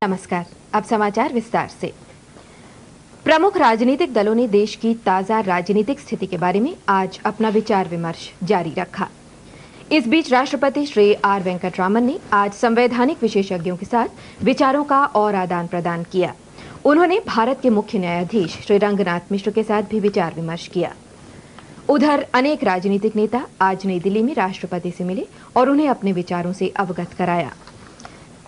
नमस्कार। अब समाचार विस्तार से। प्रमुख राजनीतिक दलों ने देश की ताजा राजनीतिक स्थिति के बारे में आज अपना विचार विमर्श जारी रखा। इस बीच राष्ट्रपति श्री आर वेंकटरामन ने आज संवैधानिक विशेषज्ञों के साथ विचारों का और आदान प्रदान किया। उन्होंने भारत के मुख्य न्यायाधीश श्री रंगनाथ मिश्र के साथ भी विचार विमर्श किया। उधर अनेक राजनीतिक नेता आज नई दिल्ली में राष्ट्रपति से मिले और उन्हें अपने विचारों से अवगत कराया।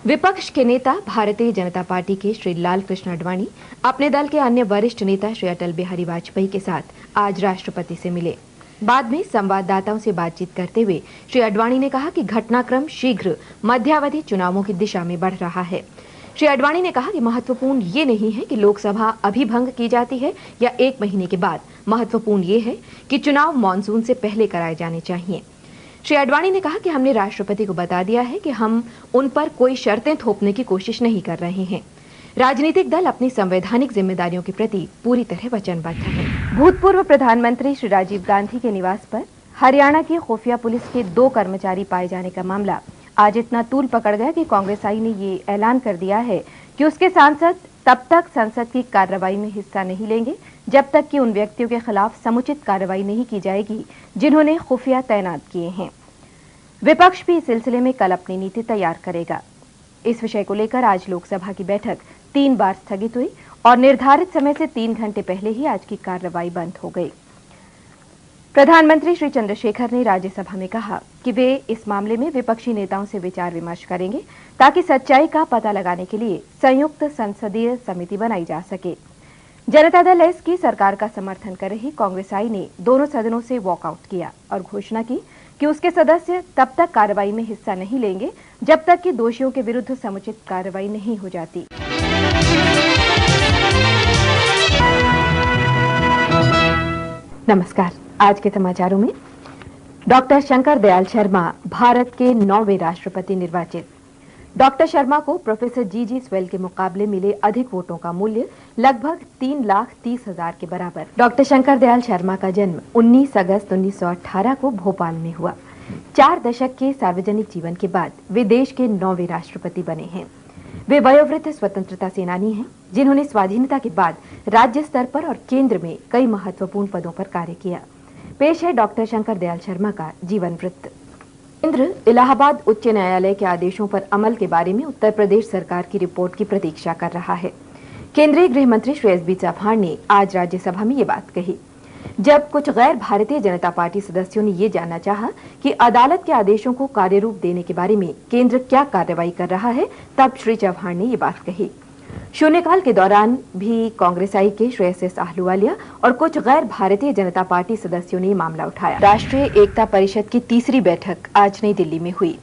विपक्ष के नेता भारतीय जनता पार्टी के श्री लाल कृष्ण आडवाणी अपने दल के अन्य वरिष्ठ नेता श्री अटल बिहारी वाजपेयी के साथ आज राष्ट्रपति से मिले। बाद में संवाददाताओं से बातचीत करते हुए श्री आडवाणी ने कहा कि घटनाक्रम शीघ्र मध्यावधि चुनावों की दिशा में बढ़ रहा है। श्री आडवाणी ने कहा कि महत्वपूर्ण ये नहीं है कि लोकसभा अभी भंग की जाती है या 1 महीने के बाद, महत्वपूर्ण ये है कि चुनाव मानसून से पहले कराए जाने चाहिए। श्री आडवाणी ने कहा कि हमने राष्ट्रपति को बता दिया है कि हम उन पर कोई शर्तें थोपने की कोशिश नहीं कर रहे हैं। राजनीतिक दल अपनी संवैधानिक जिम्मेदारियों के प्रति पूरी तरह वचनबद्ध है। भूतपूर्व प्रधानमंत्री श्री राजीव गांधी के निवास पर हरियाणा की खुफिया पुलिस के 2 कर्मचारी पाए जाने का मामला आज इतना तूल पकड़ गया कि कांग्रेस आई ने ये ऐलान कर दिया है कि उसके सांसद तब तक संसद की कार्रवाई में हिस्सा नहीं लेंगे जब तक कि उन व्यक्तियों के खिलाफ समुचित कार्रवाई नहीं की जाएगी जिन्होंने खुफिया तैनात किए हैं। विपक्ष भी इस सिलसिले में कल अपनी नीति तैयार करेगा। इस विषय को लेकर आज लोकसभा की बैठक 3 बार स्थगित हुई और निर्धारित समय से 3 घंटे पहले ही आज की कार्रवाई बंद हो गई। प्रधानमंत्री श्री चंद्रशेखर ने राज्यसभा में कहा कि वे इस मामले में विपक्षी नेताओं से विचार विमर्श करेंगे ताकि सच्चाई का पता लगाने के लिए संयुक्त संसदीय समिति बनाई जा सके। जनता दल एस की सरकार का समर्थन कर रही कांग्रेस आई ने दोनों सदनों से वॉकआउट किया और घोषणा की कि उसके सदस्य तब तक कार्रवाई में हिस्सा नहीं लेंगे जब तक कि दोषियों के विरुद्ध समुचित कार्रवाई नहीं हो जाती। नमस्कार। आज के समाचारों में डॉक्टर शंकर दयाल शर्मा भारत के 9वें राष्ट्रपति निर्वाचित। डॉक्टर शर्मा को प्रोफेसर जी स्वेल के मुकाबले मिले अधिक वोटों का मूल्य लगभग 3,30,000 के बराबर। डॉक्टर शंकर दयाल शर्मा का जन्म 19 अगस्त 1918 को भोपाल में हुआ। 4 दशक के सार्वजनिक जीवन के बाद वे देश के 9वें राष्ट्रपति बने हैं। वे वयोवृद्ध स्वतंत्रता सेनानी हैं जिन्होंने स्वाधीनता के बाद राज्य स्तर पर और केंद्र में कई महत्वपूर्ण पदों पर कार्य किया। पेश है डॉक्टर शंकर दयाल शर्मा का जीवन वृत्त। केंद्र इलाहाबाद उच्च न्यायालय के आदेशों पर अमल के बारे में उत्तर प्रदेश सरकार की रिपोर्ट की प्रतीक्षा कर रहा है। केंद्रीय गृह मंत्री श्री एस चौहान ने आज राज्यसभा में ये बात कही। जब कुछ गैर भारतीय जनता पार्टी सदस्यों ने ये जानना चाहा कि अदालत के आदेशों को कार्यरूप देने के बारे में केंद्र क्या कार्रवाई कर रहा है, तब श्री चौहान ने ये बात कही। शून्यकाल के दौरान भी कांग्रेस आई के श्री एस आहलूवालिया और कुछ गैर भारतीय जनता पार्टी सदस्यों ने मामला उठाया। राष्ट्रीय एकता परिषद की 3री बैठक आज नई दिल्ली में हुई।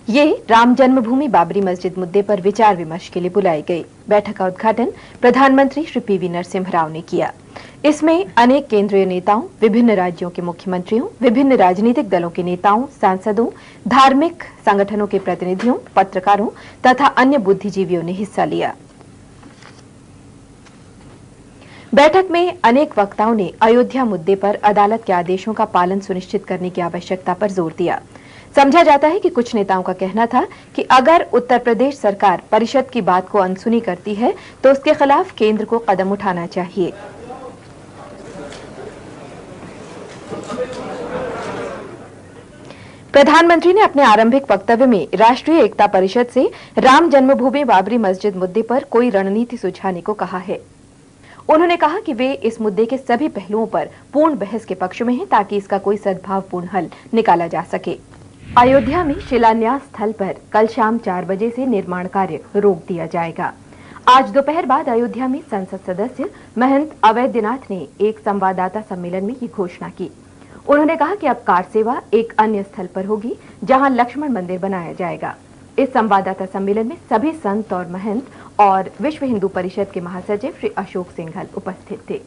ये राम जन्मभूमि बाबरी मस्जिद मुद्दे पर विचार विमर्श के लिए बुलाई गई। बैठक का उद्घाटन प्रधानमंत्री श्री पीवी नरसिम्हा राव ने किया। इसमें अनेक केंद्रीय नेताओं, विभिन्न राज्यों के मुख्यमंत्रियों, विभिन्न राजनीतिक दलों के नेताओं, सांसदों, धार्मिक संगठनों के प्रतिनिधियों, पत्रकारों तथा अन्य बुद्धिजीवियों ने हिस्सा लिया। बैठक में अनेक वक्ताओं ने अयोध्या मुद्दे पर अदालत के आदेशों का पालन सुनिश्चित करने की आवश्यकता पर जोर दिया। समझा जाता है कि कुछ नेताओं का कहना था कि अगर उत्तर प्रदेश सरकार परिषद की बात को अनसुनी करती है तो उसके खिलाफ केंद्र को कदम उठाना चाहिए। प्रधानमंत्री ने अपने आरंभिक वक्तव्य में राष्ट्रीय एकता परिषद से राम जन्मभूमि बाबरी मस्जिद मुद्दे पर कोई रणनीति सुझाने को कहा है। उन्होंने कहा कि वे इस मुद्दे के सभी पहलुओं पर पूर्ण बहस के पक्ष में हैं ताकि इसका कोई सद्भावपूर्ण हल निकाला जा सके। अयोध्या में शिलान्यास स्थल पर कल शाम 4 बजे से निर्माण कार्य रोक दिया जाएगा। आज दोपहर बाद अयोध्या में संसद सदस्य महंत अवैधनाथ ने एक संवाददाता सम्मेलन में ये घोषणा की। उन्होंने कहा कि अब कार सेवा एक अन्य स्थल पर होगी जहां लक्ष्मण मंदिर बनाया जाएगा। इस संवाददाता सम्मेलन में सभी संत और महंत और विश्व हिंदू परिषद के महासचिव श्री अशोक सिंघल उपस्थित थे।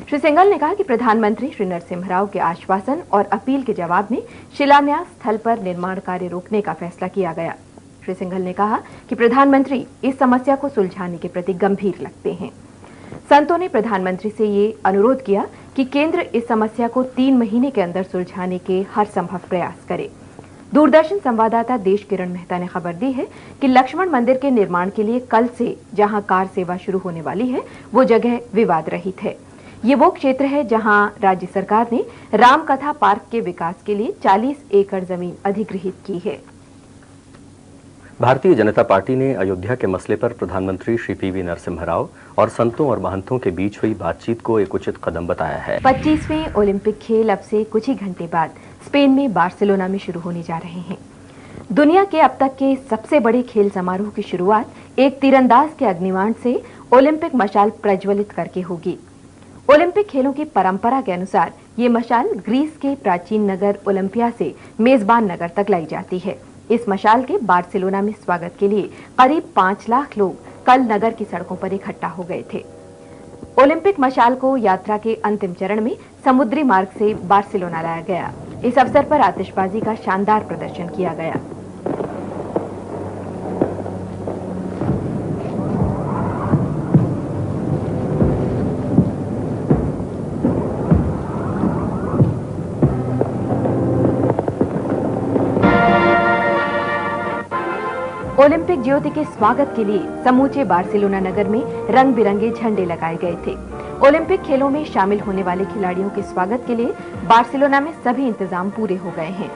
श्री सिंघल ने कहा कि प्रधानमंत्री श्री नरसिम्हा राव के आश्वासन और अपील के जवाब में शिलान्यास स्थल पर निर्माण कार्य रोकने का फैसला किया गया। श्री सिंघल ने कहा कि प्रधानमंत्री इस समस्या को सुलझाने के प्रति गंभीर लगते हैं। संतों ने प्रधानमंत्री से ये अनुरोध किया कि केंद्र इस समस्या को 3 महीने के अंदर सुलझाने के हर संभव प्रयास करे। दूरदर्शन संवाददाता देश किरण मेहता ने खबर दी है कि लक्ष्मण मंदिर के निर्माण के लिए कल से जहां कार सेवा शुरू होने वाली है, वो जगह विवाद रहित है। ये वो क्षेत्र है जहां राज्य सरकार ने रामकथा पार्क के विकास के लिए 40 एकड़ जमीन अधिग्रहित की है। भारतीय जनता पार्टी ने अयोध्या के मसले पर प्रधानमंत्री श्री पीवी नरसिम्हा राव और संतों और महंतों के बीच हुई बातचीत को एक उचित कदम बताया है। 25वें ओलंपिक खेल अब से कुछ ही घंटे बाद स्पेन में बार्सिलोना में शुरू होने जा रहे हैं। दुनिया के अब तक के सबसे बड़े खेल समारोह की शुरुआत एक तीरंदाज के अग्निबाण से ओलंपिक मशाल प्रज्वलित करके होगी। ओलंपिक खेलों की परंपरा के अनुसार ये मशाल ग्रीस के प्राचीन नगर ओलंपिया से मेजबान नगर तक लाई जाती है। इस मशाल के बार्सिलोना में स्वागत के लिए करीब 5 लाख लोग कल नगर की सड़कों पर इकट्ठा हो गए थे। ओलंपिक मशाल को यात्रा के अंतिम चरण में समुद्री मार्ग से बार्सिलोना लाया गया। इस अवसर पर आतिशबाजी का शानदार प्रदर्शन किया गया। ओलंपिक ज्योति के स्वागत के लिए समूचे बार्सिलोना नगर में रंग बिरंगे झंडे लगाए गए थे। ओलंपिक खेलों में शामिल होने वाले खिलाड़ियों के स्वागत के लिए बार्सिलोना में सभी इंतजाम पूरे हो गए हैं।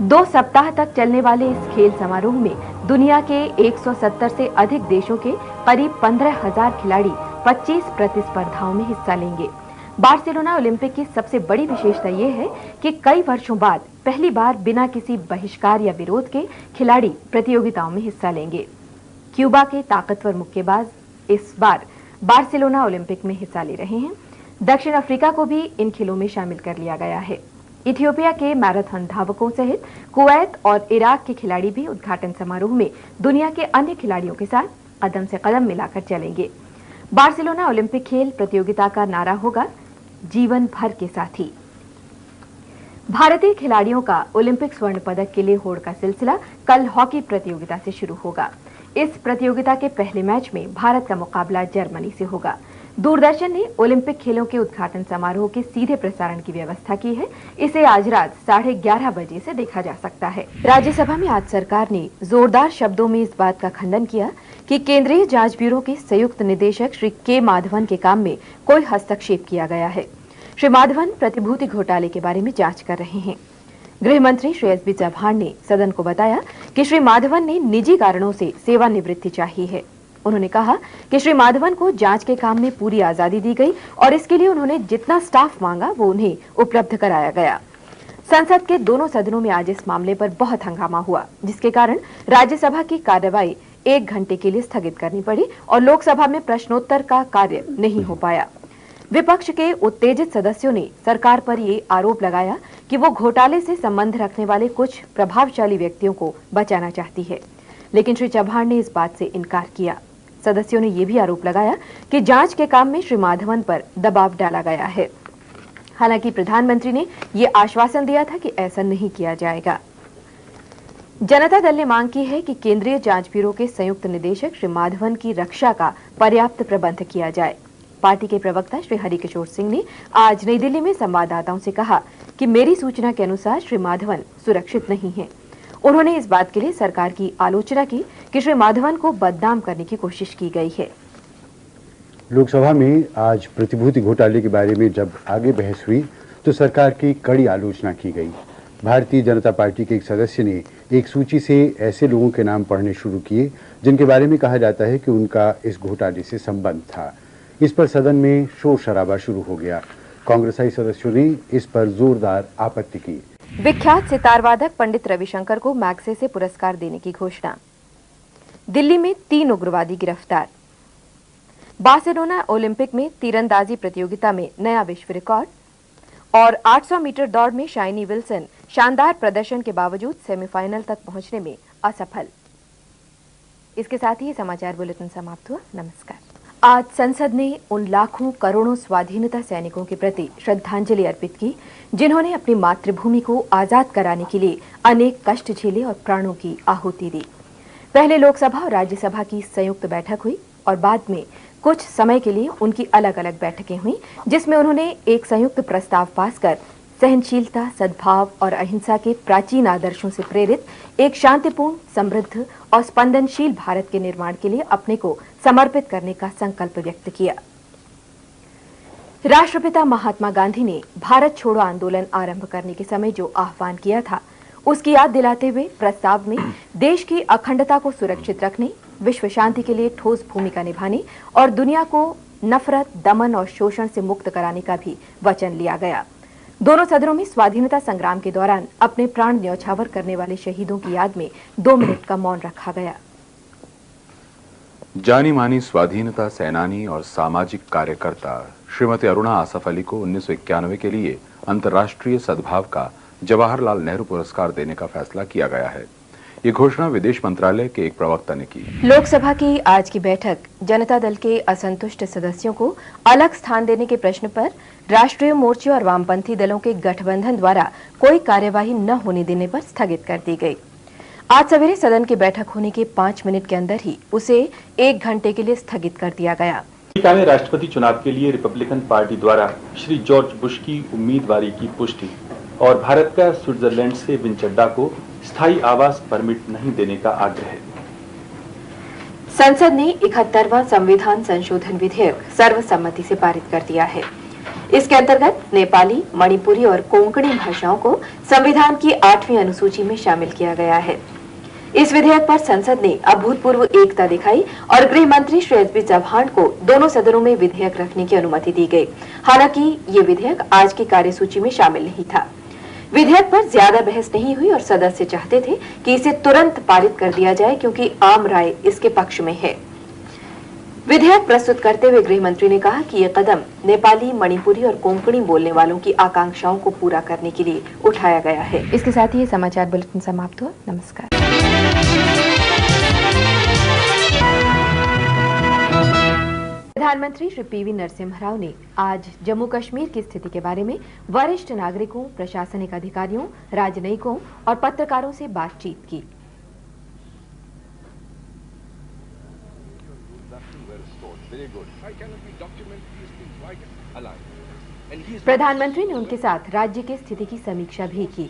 दो सप्ताह तक चलने वाले इस खेल समारोह में दुनिया के 170 से अधिक देशों के करीब 15,000 खिलाड़ी 25 प्रतिस्पर्धाओं में हिस्सा लेंगे। बार्सिलोना ओलंपिक की सबसे बड़ी विशेषता ये है कि कई वर्षों बाद पहली बार बिना किसी बहिष्कार या विरोध के खिलाड़ी प्रतियोगिताओं में हिस्सा लेंगे। क्यूबा के ताकतवर मुक्केबाज इस बार बार्सिलोना ओलंपिक में हिस्सा ले रहे हैं। दक्षिण अफ्रीका को भी इन खेलों में शामिल कर लिया गया है। इथियोपिया के मैराथन धावकों सहित कुवैत और इराक के खिलाड़ी भी उद्घाटन समारोह में दुनिया के अन्य खिलाड़ियों के साथ कदम से कदम मिलाकर चलेंगे। बार्सिलोना ओलंपिक खेल प्रतियोगिता का नारा होगा, जीवन भर के साथी। भारतीय खिलाड़ियों का ओलंपिक स्वर्ण पदक के लिए होड़ का सिलसिला कल हॉकी प्रतियोगिता से शुरू होगा। इस प्रतियोगिता के पहले मैच में भारत का मुकाबला जर्मनी से होगा। दूरदर्शन ने ओलंपिक खेलों के उद्घाटन समारोह के सीधे प्रसारण की व्यवस्था की है। इसे आज रात 11:30 बजे से देखा जा सकता है। राज्यसभा में आज सरकार ने जोरदार शब्दों में इस बात का खंडन किया कि केंद्रीय जांच ब्यूरो के संयुक्त निदेशक श्री के माधवन के काम में कोई हस्तक्षेप किया गया है। श्री माधवन प्रतिभूति घोटाले के बारे में जांच कर रहे हैं। गृह मंत्री श्री एस बी चौहान ने सदन को बताया कि श्री माधवन ने निजी कारणों से सेवानिवृत्ति चाहिए है। उन्होंने कहा कि श्री माधवन को जांच के काम में पूरी आजादी दी गई और इसके लिए उन्होंने जितना स्टाफ मांगा वो उन्हें उपलब्ध कराया गया। संसद के दोनों सदनों में आज इस मामले पर बहुत हंगामा हुआ, जिसके कारण राज्यसभा की कार्यवाही 1 घंटे के लिए स्थगित करनी पड़ी और लोकसभा में प्रश्नोत्तर का कार्य नहीं हो पाया। विपक्ष के उत्तेजित सदस्यों ने सरकार पर ये आरोप लगाया कि वो घोटाले से संबंध रखने वाले कुछ प्रभावशाली व्यक्तियों को बचाना चाहती है, लेकिन श्री चौहान ने इस बात से इनकार किया। सदस्यों ने यह भी आरोप लगाया कि जांच के काम में श्री माधवन पर दबाव डाला गया है। हालांकि प्रधानमंत्री ने यह आश्वासन दिया था कि ऐसा नहीं किया जाएगा। जनता दल ने मांग की है कि केंद्रीय जांच ब्यूरो के संयुक्त निदेशक श्री माधवन की रक्षा का पर्याप्त प्रबंध किया जाए। पार्टी के प्रवक्ता श्री हरिकिशोर सिंह ने आज नई दिल्ली में संवाददाताओं से कहा कि मेरी सूचना के अनुसार श्री माधवन सुरक्षित नहीं है। उन्होंने इस बात के लिए सरकार की आलोचना की कि श्री माधवन को बदनाम करने की कोशिश की गई है। लोकसभा में आज प्रतिभूति घोटाले के बारे में जब आगे बहस हुई तो सरकार की कड़ी आलोचना की गई। भारतीय जनता पार्टी के एक सदस्य ने एक सूची से ऐसे लोगों के नाम पढ़ने शुरू किए जिनके बारे में कहा जाता है कि उनका इस घोटाले से संबंध था। इस पर सदन में शोर शराबा शुरू हो गया। कांग्रेसी सदस्यों ने इस पर जोरदार आपत्ति की। विख्यात सितार वादक पंडित रविशंकर को मैग्से से पुरस्कार देने की घोषणा। दिल्ली में 3 उग्रवादी गिरफ्तार। बार्सिलोना ओलंपिक में तीरंदाजी प्रतियोगिता में नया विश्व रिकॉर्ड और 800 मीटर दौड़ में शाइनी विल्सन शानदार प्रदर्शन के बावजूद सेमीफाइनल तक पहुंचने में असफल। इसके साथ ही समाचार बुलेटिन समाप्त हुआ। नमस्कार। आज संसद ने उन लाखों करोड़ों स्वाधीनता सैनिकों के प्रति श्रद्धांजलि अर्पित की जिन्होंने अपनी मातृभूमि को आजाद कराने के लिए अनेक कष्ट झेले और प्राणों की आहुति दी। पहले लोकसभा और राज्यसभा की संयुक्त बैठक हुई और बाद में कुछ समय के लिए उनकी अलग अलग बैठकें हुई, जिसमें उन्होंने एक संयुक्त प्रस्ताव पास कर सहनशीलता, सद्भाव और अहिंसा के प्राचीन आदर्शों से प्रेरित एक शांतिपूर्ण, समृद्ध और स्पंदनशील भारत के निर्माण के लिए अपने को समर्पित करने का संकल्प व्यक्त किया। राष्ट्रपिता महात्मा गांधी ने भारत छोड़ो आंदोलन आरंभ करने के समय जो आह्वान किया था, उसकी याद दिलाते हुए प्रस्ताव में देश की अखंडता को सुरक्षित रखने, विश्व शांति के लिए ठोस भूमिका निभाने और दुनिया को नफरत, दमन और शोषण से मुक्त कराने का भी वचन लिया गया। दोनों सदनों में स्वाधीनता संग्राम के दौरान अपने प्राण न्यौछावर करने वाले शहीदों की याद में 2 मिनट का मौन रखा गया। जानी मानी स्वाधीनता सेनानी और सामाजिक कार्यकर्ता श्रीमती अरुणा आसफ अली को 1991 के लिए अंतर्राष्ट्रीय सद्भाव का जवाहरलाल नेहरू पुरस्कार देने का फैसला किया गया है। ये घोषणा विदेश मंत्रालय के एक प्रवक्ता ने की। लोकसभा की आज की बैठक जनता दल के असंतुष्ट सदस्यों को अलग स्थान देने के प्रश्न पर राष्ट्रीय मोर्चे और वामपंथी दलों के गठबंधन द्वारा कोई कार्यवाही न होने देने पर स्थगित कर दी गई। आज सवेरे सदन की बैठक होने के 5 मिनट के अंदर ही उसे 1 घंटे के लिए स्थगित कर दिया गया। अमेरिका में राष्ट्रपति चुनाव के लिए रिपब्लिकन पार्टी द्वारा श्री जॉर्ज बुश की उम्मीदवारी की पुष्टि और भारत का स्विट्जरलैंड से विन चड्डा को स्थायी आवास परमिट नहीं देने का आग्रह। संसद ने 71वां संविधान संशोधन विधेयक सर्वसम्मति से पारित कर दिया है। इसके अंतर्गत नेपाली, मणिपुरी और कोंकणी भाषाओं को संविधान की 8वीं अनुसूची में शामिल किया गया है। इस विधेयक पर संसद ने अभूतपूर्व एकता दिखाई और गृह मंत्री श्री एस.बी. चौहान को दोनों सदनों में विधेयक रखने की अनुमति दी गई। हालांकि ये विधेयक आज की कार्यसूची में शामिल नहीं था। विधेयक पर ज्यादा बहस नहीं हुई और सदस्य चाहते थे कि इसे तुरंत पारित कर दिया जाए क्योंकि आम राय इसके पक्ष में है। विधेयक प्रस्तुत करते हुए गृह मंत्री ने कहा कि ये कदम नेपाली, मणिपुरी और कोंकणी बोलने वालों की आकांक्षाओं को पूरा करने के लिए उठाया गया है। इसके साथ ही ये समाचार बुलेटिन समाप्त हुआ। नमस्कार। प्रधानमंत्री श्री पीवी नरसिम्हा राव ने आज जम्मू कश्मीर की स्थिति के बारे में वरिष्ठ नागरिकों, प्रशासनिक अधिकारियों, राजनयिकों और पत्रकारों से बातचीत की। प्रधानमंत्री ने उनके साथ राज्य की स्थिति की समीक्षा भी की।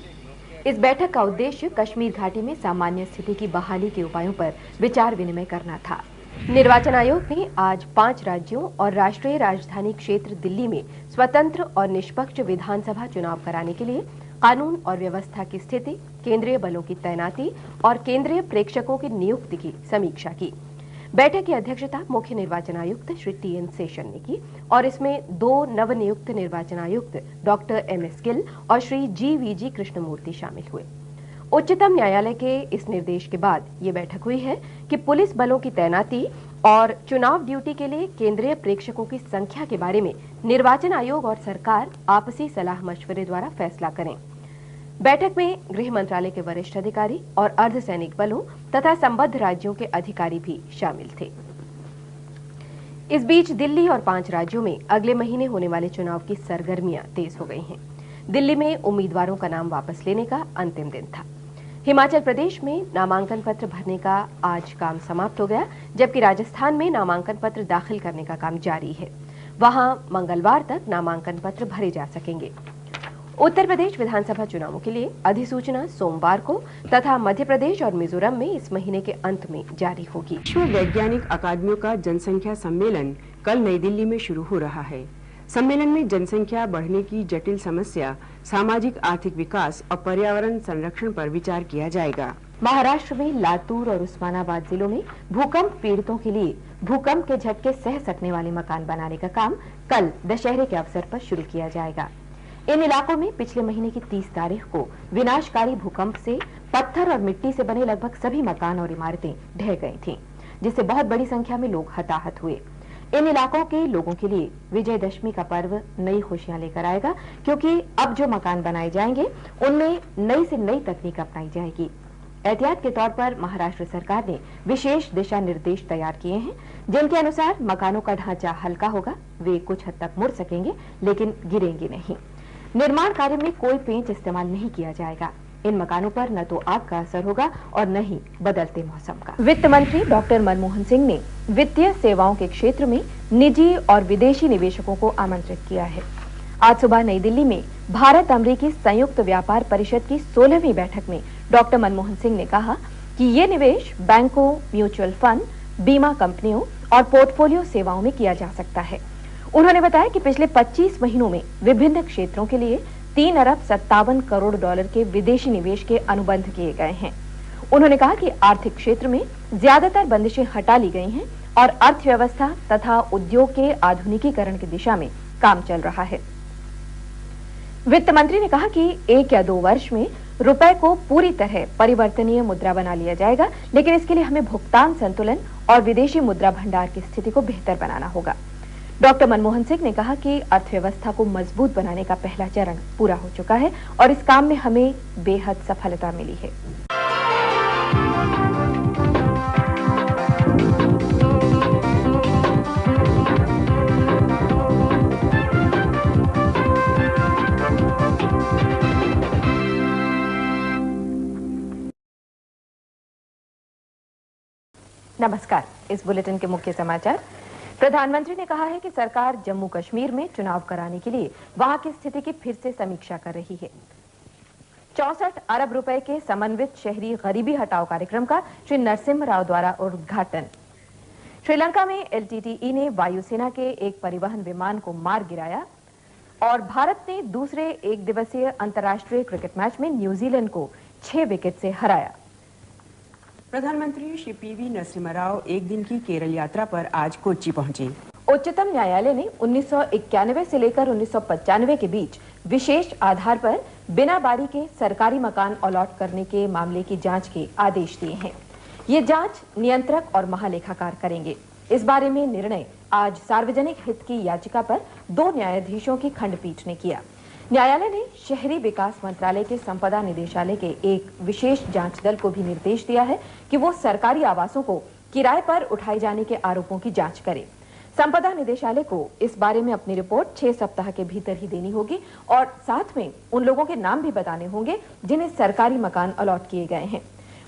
इस बैठक का उद्देश्य कश्मीर घाटी में सामान्य स्थिति की बहाली के उपायों पर विचार विनिमय करना था। निर्वाचन आयोग ने आज 5 राज्यों और राष्ट्रीय राजधानी क्षेत्र दिल्ली में स्वतंत्र और निष्पक्ष विधानसभा चुनाव कराने के लिए कानून और व्यवस्था की स्थिति, केंद्रीय बलों की तैनाती और केंद्रीय प्रेक्षकों की नियुक्ति की समीक्षा की। बैठक की अध्यक्षता मुख्य निर्वाचन आयुक्त श्री टी.एन. शेषन ने की और इसमें 2 नवनियुक्त निर्वाचन आयुक्त डॉक्टर एम.एस. गिल और श्री जी.वी.जी. कृष्णमूर्ति शामिल हुए। उच्चतम न्यायालय के इस निर्देश के बाद ये बैठक हुई है कि पुलिस बलों की तैनाती और चुनाव ड्यूटी के लिए केंद्रीय प्रेक्षकों की संख्या के बारे में निर्वाचन आयोग और सरकार आपसी सलाह मशवरे द्वारा फैसला करें। बैठक में गृह मंत्रालय के वरिष्ठ अधिकारी और अर्धसैनिक बलों तथा संबद्ध राज्यों के अधिकारी भी शामिल थे। इस बीच दिल्ली और 5 राज्यों में अगले महीने होने वाले चुनाव की सरगर्मियां तेज हो गई हैं। दिल्ली में उम्मीदवारों का नाम वापस लेने का अंतिम दिन था। हिमाचल प्रदेश में नामांकन पत्र भरने का आज काम समाप्त हो गया, जबकि राजस्थान में नामांकन पत्र दाखिल करने का काम जारी है। वहां मंगलवार तक नामांकन पत्र भरे जा सकेंगे। उत्तर प्रदेश विधानसभा चुनावों के लिए अधिसूचना सोमवार को तथा मध्य प्रदेश और मिजोरम में इस महीने के अंत में जारी होगी। विश्व वैज्ञानिक अकादमियों का जनसंख्या सम्मेलन कल नई दिल्ली में शुरू हो रहा है। सम्मेलन में जनसंख्या बढ़ने की जटिल समस्या, सामाजिक आर्थिक विकास और पर्यावरण संरक्षण पर विचार किया जाएगा। महाराष्ट्र में लातूर और उस्मानाबाद जिलों में भूकंप पीड़ितों के लिए भूकंप के झटके सह सकने वाले मकान बनाने का काम कल दशहरे के अवसर पर शुरू किया जाएगा। इन इलाकों में पिछले महीने की 30 तारीख को विनाशकारी भूकंप से पत्थर और मिट्टी से बने लगभग सभी मकान और इमारतें ढह गई थीं, जिससे बहुत बड़ी संख्या में लोग हताहत हुए। इन इलाकों के लोगों के लिए विजयदशमी का पर्व नई खुशियां लेकर आएगा, क्योंकि अब जो मकान बनाए जाएंगे उनमें नई से नई तकनीक अपनाई जाएगी। एहतियात के तौर पर महाराष्ट्र सरकार ने विशेष दिशा निर्देश तैयार किए हैं, जिनके अनुसार मकानों का ढांचा हल्का होगा, वे कुछ हद तक मुड़ सकेंगे लेकिन गिरेंगे नहीं। निर्माण कार्य में कोई पेंच इस्तेमाल नहीं किया जाएगा। इन मकानों पर न तो आग का असर होगा और न ही बदलते मौसम का। वित्त मंत्री डॉक्टर मनमोहन सिंह ने वित्तीय सेवाओं के क्षेत्र में निजी और विदेशी निवेशकों को आमंत्रित किया है। आज सुबह नई दिल्ली में भारत अमेरिकी संयुक्त व्यापार परिषद की 16वीं बैठक में डॉक्टर मनमोहन सिंह ने कहा कि ये निवेश बैंकों, म्यूचुअल फंड, बीमा कंपनियों और पोर्टफोलियो सेवाओं में किया जा सकता है। उन्होंने बताया कि पिछले 25 महीनों में विभिन्न क्षेत्रों के लिए 3 अरब 57 करोड़ डॉलर के विदेशी निवेश के अनुबंध किए गए हैं। उन्होंने कहा कि आर्थिक क्षेत्र में ज्यादातर बंदिशें हटा ली गई हैं और अर्थव्यवस्था तथा उद्योग के आधुनिकीकरण की दिशा में काम चल रहा है। वित्त मंत्री ने कहा कि 1 या 2 वर्ष में रुपए को पूरी तरह परिवर्तनीय मुद्रा बना लिया जाएगा, लेकिन इसके लिए हमें भुगतान संतुलन और विदेशी मुद्रा भंडार की स्थिति को बेहतर बनाना होगा। डॉक्टर मनमोहन सिंह ने कहा कि अर्थव्यवस्था को मजबूत बनाने का पहला चरण पूरा हो चुका है और इस काम में हमें बेहद सफलता मिली है। नमस्कार, इस बुलेटिन के मुख्य समाचार। प्रधानमंत्री ने कहा है कि सरकार जम्मू कश्मीर में चुनाव कराने के लिए वहां की स्थिति की फिर से समीक्षा कर रही है। 64 अरब रुपए के समन्वित शहरी गरीबी हटाओ कार्यक्रम का श्री नरसिम्हा राव द्वारा उद्घाटन। श्रीलंका में LTTE ने वायुसेना के एक परिवहन विमान को मार गिराया और भारत ने दूसरे एक दिवसीय अंतर्राष्ट्रीय क्रिकेट मैच में न्यूजीलैंड को 6 विकेट से हराया। प्रधानमंत्री श्री PV नरसिम्हा राव एक दिन की केरल यात्रा पर आज कोच्चि पहुंचे। उच्चतम न्यायालय ने 1991 से लेकर 1995 के बीच विशेष आधार पर बिना बारी के सरकारी मकान अलॉट करने के मामले की जांच के आदेश दिए हैं। ये जांच नियंत्रक और महालेखाकार करेंगे। इस बारे में निर्णय आज सार्वजनिक हित की याचिका पर 2 न्यायाधीशों की खंडपीठ ने किया। न्यायालय ने शहरी विकास मंत्रालय के संपदा निदेशालय के एक विशेष जांच दल को भी निर्देश दिया है कि वो सरकारी आवासों को किराए पर उठाए जाने के आरोपों की जांच करे। संपदा निदेशालय को इस बारे में अपनी रिपोर्ट 6 सप्ताह के भीतर ही देनी होगी और साथ में उन लोगों के नाम भी बताने होंगे जिन्हें सरकारी मकान अलॉट किए गए हैं।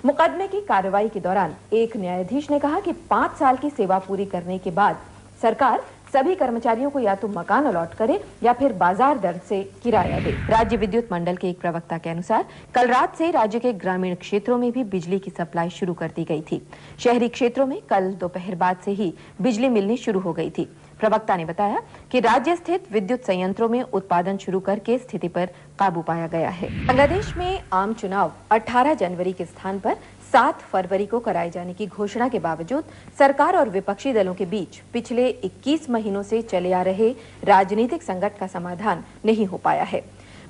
मुकदमे की कार्रवाई के दौरान एक न्यायाधीश ने कहा कि 5 साल की सेवा पूरी करने के बाद सरकार सभी कर्मचारियों को या तो मकान अलॉट करे या फिर बाजार दर से किराया दे। राज्य विद्युत मंडल के एक प्रवक्ता के अनुसार कल रात से राज्य के ग्रामीण क्षेत्रों में भी बिजली की सप्लाई शुरू कर दी गई थी। शहरी क्षेत्रों में कल दोपहर बाद से ही बिजली मिलनी शुरू हो गई थी। प्रवक्ता ने बताया कि राज्य स्थित विद्युत संयंत्रों में उत्पादन शुरू करके स्थिति पर काबू पाया गया है। बांग्लादेश में आम चुनाव 18 जनवरी के स्थान पर 7 फरवरी को कराए जाने की घोषणा के बावजूद सरकार और विपक्षी दलों के बीच पिछले 21 महीनों से चले आ रहे राजनीतिक संकट का समाधान नहीं हो पाया है।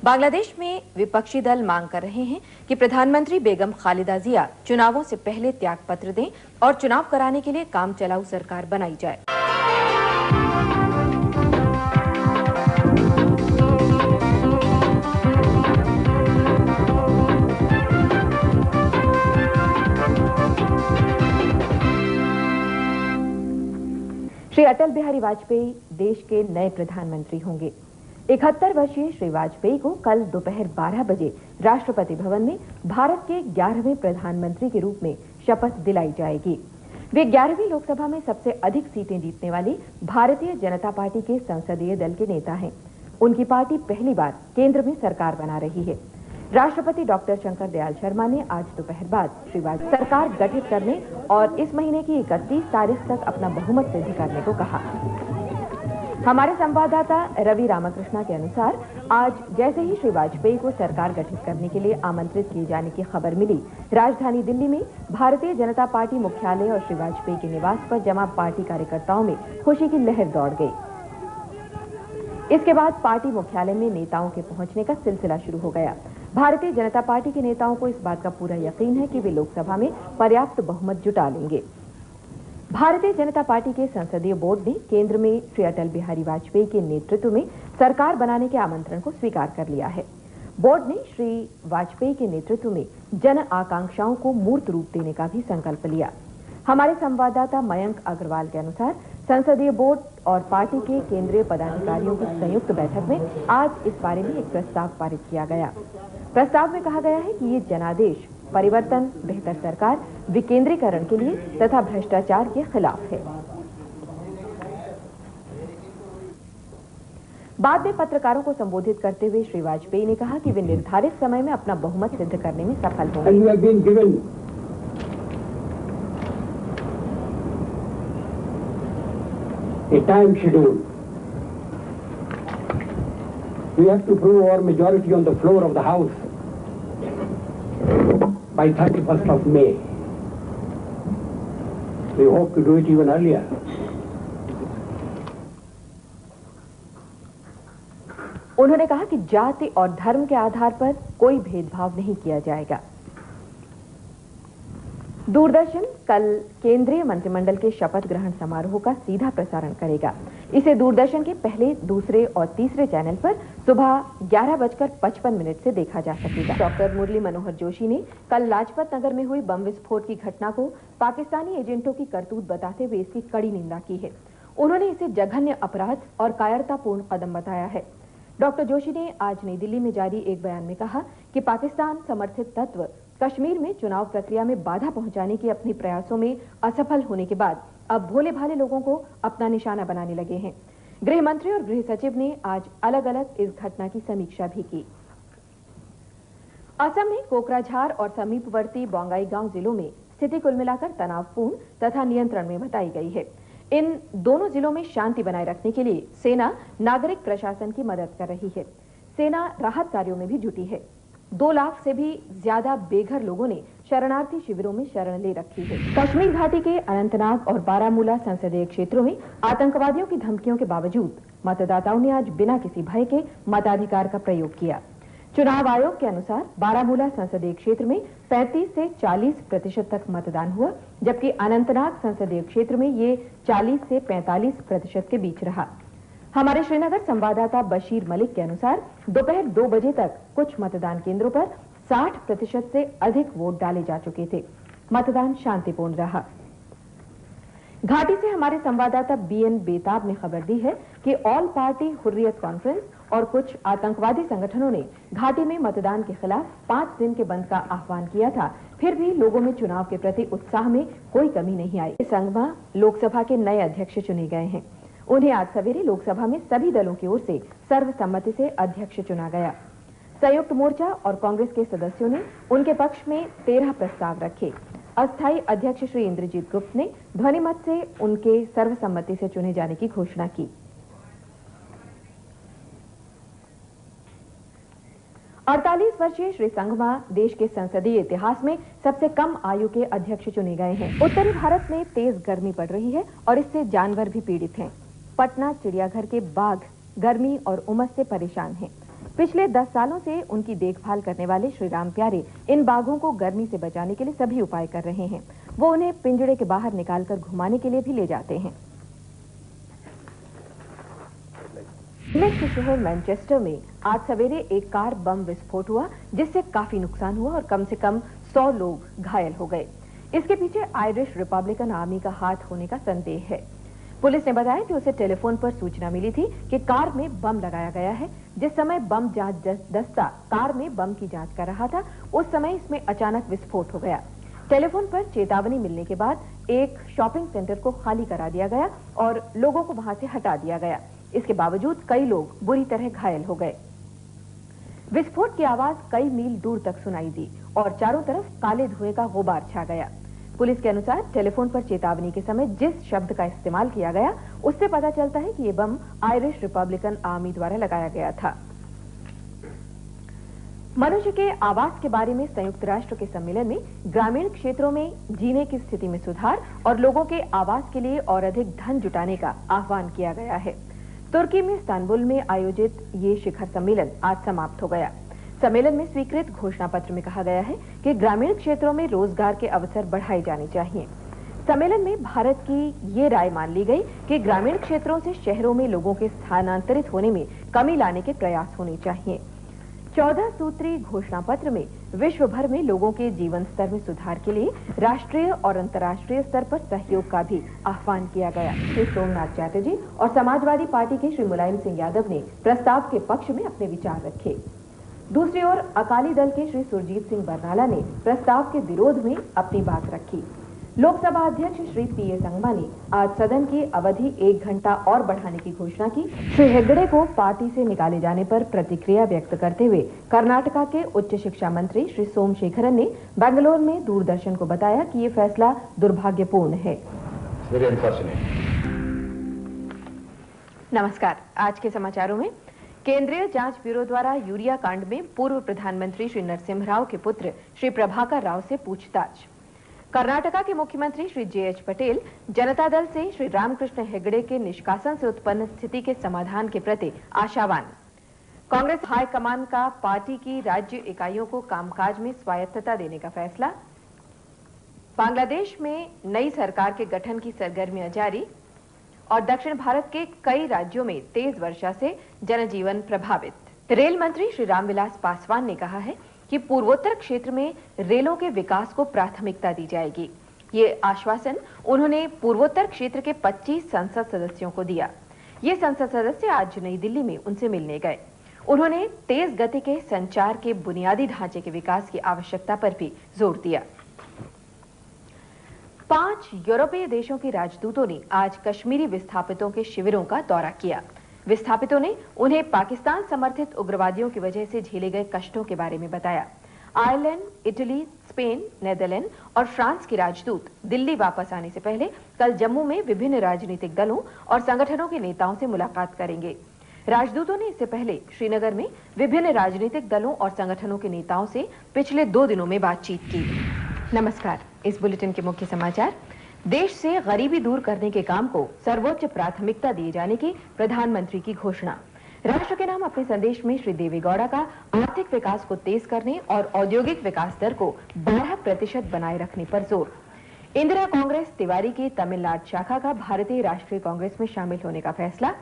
बांग्लादेश में विपक्षी दल मांग कर रहे हैं कि प्रधानमंत्री बेगम खालिदा जिया चुनावों से पहले त्यागपत्र दें और चुनाव कराने के लिए काम चलाऊ सरकार बनाई जाए। श्री अटल बिहारी वाजपेयी देश के नए प्रधानमंत्री होंगे। 71 वर्षीय श्री वाजपेयी को कल दोपहर 12 बजे राष्ट्रपति भवन में भारत के 11वें प्रधानमंत्री के रूप में शपथ दिलाई जाएगी। वे 11वीं लोकसभा में सबसे अधिक सीटें जीतने वाली भारतीय जनता पार्टी के संसदीय दल के नेता हैं। उनकी पार्टी पहली बार केंद्र में सरकार बना रही है। राष्ट्रपति डॉक्टर शंकर दयाल शर्मा ने आज दोपहर बाद श्री वाजपेयी सरकार गठित करने और इस महीने की 31 तारीख तक अपना बहुमत सिद्ध करने को कहा। हमारे संवाददाता रवि रामकृष्णा के अनुसार आज जैसे ही श्री वाजपेयी को सरकार गठित करने के लिए आमंत्रित किए जाने की खबर मिली, राजधानी दिल्ली में भारतीय जनता पार्टी मुख्यालय और श्री वाजपेयी के निवास पर जमा पार्टी कार्यकर्ताओं में खुशी की लहर दौड़ गई। इसके बाद पार्टी मुख्यालय में नेताओं के पहुंचने का सिलसिला शुरू हो गया। भारतीय जनता पार्टी के नेताओं को इस बात का पूरा यकीन है कि वे लोकसभा में पर्याप्त बहुमत जुटा लेंगे। भारतीय जनता पार्टी के संसदीय बोर्ड ने केंद्र में श्री अटल बिहारी वाजपेयी के नेतृत्व में सरकार बनाने के आमंत्रण को स्वीकार कर लिया है। बोर्ड ने श्री वाजपेयी के नेतृत्व में जन आकांक्षाओं को मूर्त रूप देने का भी संकल्प लिया। हमारे संवाददाता मयंक अग्रवाल के अनुसार संसदीय बोर्ड और पार्टी के केंद्रीय पदाधिकारियों की संयुक्त बैठक में आज इस बारे में एक प्रस्ताव पारित किया गया। प्रस्ताव में कहा गया है कि ये जनादेश परिवर्तन, बेहतर सरकार, विकेंद्रीकरण के लिए तथा भ्रष्टाचार के खिलाफ है। बाद में पत्रकारों को संबोधित करते हुए श्री वाजपेयी ने कहा कि वे निर्धारित समय में अपना बहुमत सिद्ध करने में सफल होंगे। A time schedule. We have to prove our majority on the floor of the House by 31st of May. We hope to do it even earlier. उन्होंने कहा कि जाति और धर्म के आधार पर कोई भेदभाव नहीं किया जाएगा। दूरदर्शन कल केंद्रीय मंत्रिमंडल के शपथ ग्रहण समारोह का सीधा प्रसारण करेगा। इसे दूरदर्शन के पहले, दूसरे और तीसरे चैनल पर सुबह 11:55 से देखा जा सकेगा। डॉक्टर मुरली मनोहर जोशी ने कल लाजपत नगर में हुई बम विस्फोट की घटना को पाकिस्तानी एजेंटों की करतूत बताते हुए इसकी कड़ी निंदा की है। उन्होंने इसे जघन्य अपराध और कायरतापूर्ण कदम बताया है। डॉक्टर जोशी ने आज नई दिल्ली में जारी एक बयान में कहा कि पाकिस्तान समर्थित तत्व कश्मीर में चुनाव प्रक्रिया में बाधा पहुंचाने के अपने प्रयासों में असफल होने के बाद अब भोले भाले लोगों को अपना निशाना बनाने लगे हैं। गृह मंत्री और गृह सचिव ने आज अलग अलग इस घटना की समीक्षा भी की। असम में कोकराझार और समीपवर्ती बोंगाईगांव जिलों में स्थिति कुल मिलाकर तनावपूर्ण तथा नियंत्रण में बताई गई है। इन दोनों जिलों में शांति बनाए रखने के लिए सेना नागरिक प्रशासन की मदद कर रही है। सेना राहत कार्यों में भी जुटी है। 2 लाख से भी ज्यादा बेघर लोगों ने शरणार्थी शिविरों में शरण ले रखी है। कश्मीर घाटी के अनंतनाग और बारामूला संसदीय क्षेत्रों में आतंकवादियों की धमकियों के बावजूद मतदाताओं ने आज बिना किसी भय के मताधिकार का प्रयोग किया। चुनाव आयोग के अनुसार बारामूला संसदीय क्षेत्र में 35 से 40% तक मतदान हुआ, जबकि अनंतनाग संसदीय क्षेत्र में ये 40 से 45% के बीच रहा। हमारे श्रीनगर संवाददाता बशीर मलिक के अनुसार दोपहर 2 बजे तक कुछ मतदान केंद्रों पर 60% से अधिक वोट डाले जा चुके थे। मतदान शांतिपूर्ण रहा। घाटी से हमारे संवाददाता बीएन बेताब ने खबर दी है कि ऑल पार्टी हुर्रियत कॉन्फ्रेंस और कुछ आतंकवादी संगठनों ने घाटी में मतदान के खिलाफ 5 दिन के बंद का आह्वान किया था। फिर भी लोगों में चुनाव के प्रति उत्साह में कोई कमी नहीं आई। संगमा लोकसभा के नए अध्यक्ष चुने गए हैं। उन्हें आज सवेरे लोकसभा में सभी दलों की ओर से सर्वसम्मति से अध्यक्ष चुना गया। संयुक्त मोर्चा और कांग्रेस के सदस्यों ने उनके पक्ष में 13 प्रस्ताव रखे। अस्थायी अध्यक्ष श्री इंद्रजीत गुप्त ने ध्वनिमत से उनके सर्वसम्मति से चुने जाने की घोषणा की। 48 वर्षीय श्री संगमा देश के संसदीय इतिहास में सबसे कम आयु के अध्यक्ष चुने गए हैं। उत्तरी भारत में तेज गर्मी पड़ रही है और इससे जानवर भी पीड़ित हैं। पटना चिड़ियाघर के बाघ गर्मी और उमस से परेशान हैं। पिछले 10 सालों से उनकी देखभाल करने वाले श्री राम प्यारे इन बाघों को गर्मी से बचाने के लिए सभी उपाय कर रहे हैं। वो उन्हें पिंजड़े के बाहर निकालकर घुमाने के लिए भी ले जाते हैं। इंग्लैंड के शहर मैनचेस्टर में आज सवेरे एक कार बम विस्फोट हुआ, जिससे काफी नुकसान हुआ और कम से कम 100 लोग घायल हो गए। इसके पीछे आयरिश रिपब्लिकन आर्मी का हाथ होने का संदेह है। पुलिस ने बताया कि उसे टेलीफोन पर सूचना मिली थी कि कार में बम लगाया गया है। जिस समय बम जांच दस्ता कार में बम की जांच कर रहा था, उस समय इसमें अचानक विस्फोट हो गया। टेलीफोन पर चेतावनी मिलने के बाद एक शॉपिंग सेंटर को खाली करा दिया गया और लोगों को वहां से हटा दिया गया। इसके बावजूद कई लोग बुरी तरह घायल हो गए। विस्फोट की आवाज कई मील दूर तक सुनाई दी और चारों तरफ काले धुएं का गुबार छा गया। पुलिस के अनुसार टेलीफोन पर चेतावनी के समय जिस शब्द का इस्तेमाल किया गया, उससे पता चलता है कि ये बम आयरिश रिपब्लिकन आर्मी द्वारा लगाया गया था। मनुष्य के आवास के बारे में संयुक्त राष्ट्र के सम्मेलन में ग्रामीण क्षेत्रों में जीने की स्थिति में सुधार और लोगों के आवास के लिए और अधिक धन जुटाने का आह्वान किया गया है। तुर्की में इस्तांबुल में आयोजित ये शिखर सम्मेलन आज समाप्त हो गया। सम्मेलन में स्वीकृत घोषणा पत्र में कहा गया है कि ग्रामीण क्षेत्रों में रोजगार के अवसर बढ़ाए जाने चाहिए। सम्मेलन में भारत की ये राय मान ली गई कि ग्रामीण क्षेत्रों से शहरों में लोगों के स्थानांतरित होने में कमी लाने के प्रयास होने चाहिए। 14 सूत्री घोषणा पत्र में विश्व भर में लोगों के जीवन स्तर में सुधार के लिए राष्ट्रीय और अंतर्राष्ट्रीय स्तर पर सहयोग का भी आह्वान किया गया। श्री सोमनाथ चैटर्जी और समाजवादी पार्टी के श्री मुलायम सिंह यादव ने प्रस्ताव के पक्ष में अपने विचार रखे। दूसरी ओर अकाली दल के श्री सुरजीत सिंह बरनाला ने प्रस्ताव के विरोध में अपनी बात रखी। लोकसभा अध्यक्ष श्री पीए संगमा ने आज सदन की अवधि 1 घंटा और बढ़ाने की घोषणा की। श्री हेगड़े को पार्टी से निकाले जाने पर प्रतिक्रिया व्यक्त करते हुए कर्नाटका के उच्च शिक्षा मंत्री श्री सोमशेखरन ने बेंगलुरु में दूरदर्शन को बताया कि ये फैसला दुर्भाग्यपूर्ण है। नमस्कार, आज के समाचारों में केंद्रीय जांच ब्यूरो द्वारा यूरिया कांड में पूर्व प्रधानमंत्री श्री नरसिम्हा राव के पुत्र श्री प्रभाकर राव से पूछताछ। कर्नाटका के मुख्यमंत्री श्री जे.एच. पटेल जनता दल से श्री रामकृष्ण हेगड़े के निष्कासन से उत्पन्न स्थिति के समाधान के प्रति आशावान। कांग्रेस हाईकमान का पार्टी की राज्य इकाइयों को कामकाज में स्वायत्तता देने का फैसला। बांग्लादेश में नई सरकार के गठन की सरगर्मियां जारी और दक्षिण भारत के कई राज्यों में तेज वर्षा से जनजीवन प्रभावित। रेल मंत्री श्री रामविलास पासवान ने कहा है कि पूर्वोत्तर क्षेत्र में रेलों के विकास को प्राथमिकता दी जाएगी। ये आश्वासन उन्होंने पूर्वोत्तर क्षेत्र के 25 संसद सदस्यों को दिया। ये संसद सदस्य आज नई दिल्ली में उनसे मिलने गए। उन्होंने तेज गति के संचार के बुनियादी ढांचे के विकास की आवश्यकता पर भी जोर दिया। 5 यूरोपीय देशों के राजदूतों ने आज कश्मीरी विस्थापितों के शिविरों का दौरा किया। विस्थापितों ने उन्हें पाकिस्तान समर्थित उग्रवादियों की वजह से झेले गए कष्टों के बारे में बताया। आयरलैंड, इटली, स्पेन, नेदरलैंड और फ्रांस के राजदूत दिल्ली वापस आने से पहले कल जम्मू में विभिन्न राजनीतिक दलों और संगठनों के नेताओं से मुलाकात करेंगे। राजदूतों ने इससे पहले श्रीनगर में विभिन्न राजनीतिक दलों और संगठनों के नेताओं से पिछले 2 दिनों में बातचीत की। नमस्कार, इस बुलेटिन के मुख्य समाचार। देश से गरीबी दूर करने के काम को सर्वोच्च प्राथमिकता दिए जाने की प्रधानमंत्री की घोषणा। राष्ट्र के नाम अपने संदेश में श्री देवेगौड़ा का आर्थिक विकास को तेज करने और औद्योगिक विकास दर को 12% बनाए रखने पर जोर। इंदिरा कांग्रेस तिवारी की तमिलनाडु शाखा का भारतीय राष्ट्रीय कांग्रेस में शामिल होने का फैसला।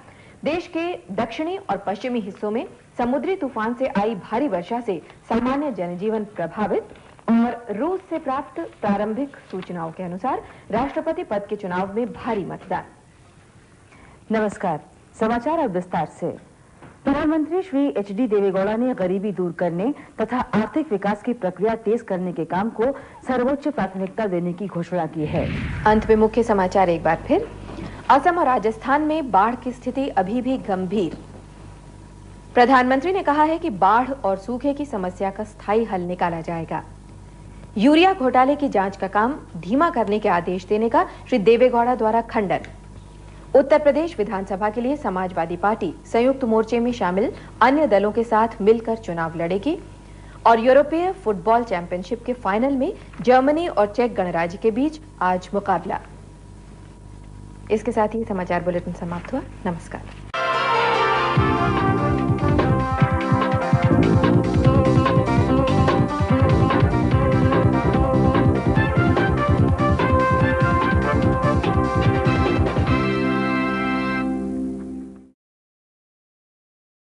देश के दक्षिणी और पश्चिमी हिस्सों में समुद्री तूफान से आई भारी वर्षा से सामान्य जनजीवन प्रभावित और रूस से प्राप्त प्रारंभिक सूचनाओं के अनुसार राष्ट्रपति पद के चुनाव में भारी मतदान। नमस्कार, समाचार अब विस्तार से। प्रधानमंत्री श्री एच.डी. देवेगौड़ा ने गरीबी दूर करने तथा आर्थिक विकास की प्रक्रिया तेज करने के काम को सर्वोच्च प्राथमिकता देने की घोषणा की है। अंत में मुख्य समाचार एक बार फिर। असम और राजस्थान में बाढ़ की स्थिति अभी भी गंभीर। प्रधानमंत्री ने कहा है कि बाढ़ और सूखे की समस्या का स्थायी हल निकाला जाएगा। यूरिया घोटाले की जांच का काम धीमा करने के आदेश देने का श्री देवेगौड़ा द्वारा खंडन। उत्तर प्रदेश विधानसभा के लिए समाजवादी पार्टी संयुक्त मोर्चे में शामिल अन्य दलों के साथ मिलकर चुनाव लड़ेगी। और यूरोपीय फुटबॉल चैंपियनशिप के फाइनल में जर्मनी और चेक गणराज्य के बीच आज मुकाबला। इसके साथ ही समाचार बुलेटिन समाप्त हुआ। नमस्कार।